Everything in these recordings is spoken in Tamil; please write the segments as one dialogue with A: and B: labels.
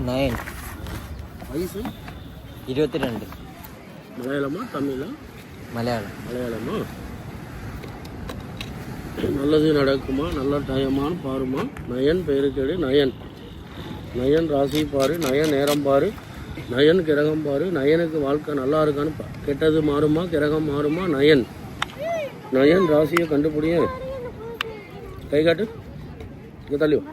A: 9
B: வயசு
A: 22
B: மலையாளமா தமிழா?
A: மலையாளம்.
B: மலையாளமா? நல்லது நடக்குமா? நல்ல டயமான்னு பாருமா. Nine பெயருக்கேடு nine. நயன் ராசி பாரு, நயன் நேரம் பாரு, நயன் கிரகம் பாரு. நயனுக்கு வாழ்க்கை நல்லா இருக்கான்னு கெட்டது மாறுமா, கிரகம் மாறுமா? நயன் நயன் ராசியை கண்டுபிடிய கை காட்டு, இங்கே தள்ளியும்.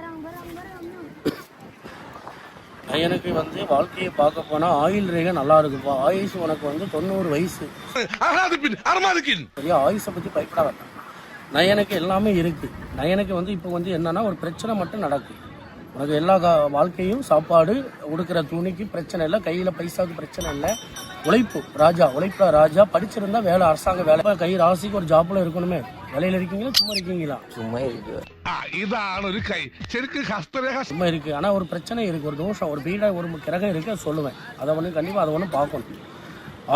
B: நயனுக்கு வந்து வாழ்க்கையை பார்க்க போனால் ஆயுள் ரேகை நல்லா இருக்குப்பா. ஆயுசு உனக்கு வந்து 90 வயசு. சரியா? ஆயுஷை பற்றி பயப்பட வேண்டாம். நயனுக்கு எல்லாமே இருக்குது. நயனுக்கு வந்து இப்போ வந்து என்னன்னா ஒரு பிரச்சனை மட்டும் நடக்கும். உனக்கு எல்லா வாழ்க்கையும் சாப்பாடு, உடுக்கிற துணிக்கு பிரச்சனை இல்லை, கையில் பைசாவுக்கு பிரச்சனை இல்லை. உழைப்பு ராஜா, உழைப்புல ராஜா. படிச்சிருந்தா வேலை, அரசாங்க வேலை. கை ராசிக்கு ஒரு ஜாப்ல இருக்கணுமே. வேலையில் இருக்கீங்களா சும்மா இருக்கீங்களா?
A: சும்மா இருக்கு.
B: சும்மா இருக்கு. ஆனால் ஒரு பிரச்சனை இருக்கு, ஒரு தோஷம், ஒரு பீடை, ஒரு கிரகம் இருக்கு. அதை சொல்லுவேன். அதை ஒன்று கண்டிப்பாக அதை ஒன்று பார்க்கணும்.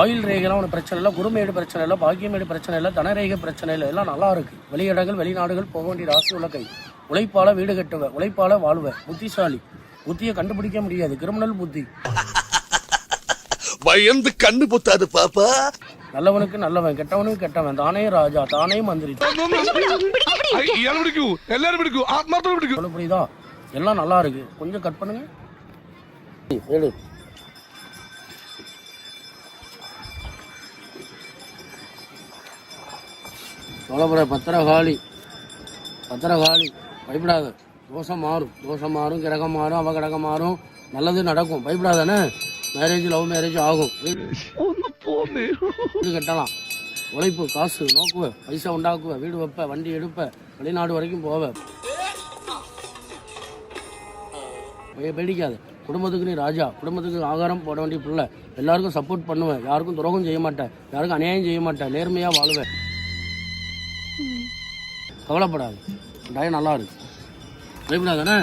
B: ஆயுள் ரேகைலாம் ஒன்று பிரச்சனை இல்லை, குருமேடு பிரச்சனை இல்லை, பாக்கியமேடு பிரச்சனை இல்லை, தனரேகை பிரச்சனை இல்லை. எல்லாம் நல்லா இருக்கு. வெளியிடங்கள் வெளிநாடுகள் போக வேண்டிய ராசி உள்ள கை. உழைப்பால வீடு கட்டுவேன், உழைப்பால வாழ்வேன். புத்திசாலி, புத்தியை கண்டுபிடிக்க முடியாது. கிரிமினல் புத்தி.
C: பயந்து கண்ணு பொத்தாது பாப்பா.
B: நல்லவனுக்கு நல்லவன், கெட்டவனுக்கு கெட்டவன். தானே ராஜா, தானே மந்திரி. புரியுதா? எல்லாம் நல்லா இருக்கு. கொஞ்சம் கட் பண்ணுங்க. சோழபுர பத்திரகாளி, பத்திரகாளி. பயப்படாத. தோஷம் மாறும், தோஷம் மாறும், கிரகம் மாறும், அவகிரகம் மாறும். நல்லது நடக்கும். பயப்படாதானே? மேரேஜ், லவ் மேரேஜ் ஆகும். வீடு கட்டலாம். உழைப்பு, காசு நோக்குவேன், பைசா உண்டாக்குவேன், வீடு வைப்ப, வண்டி எடுப்பேன், வெளிநாடு வரைக்கும் போவேன். பேடிக்காது. குடும்பத்துக்கு நீ ராஜா. குடும்பத்துக்கு ஆகாரம் போட வேண்டிய பிள்ளை. எல்லாருக்கும் சப்போர்ட் பண்ணுவேன். யாருக்கும் துரோகம் செய்ய மாட்டேன், யாருக்கும் அநியாயம் செய்ய மாட்டேன். நேர்மையாக வாழுவேன். கவலைப்படாது. டயம் நல்லா இருக்கு. பயப்படாதானே?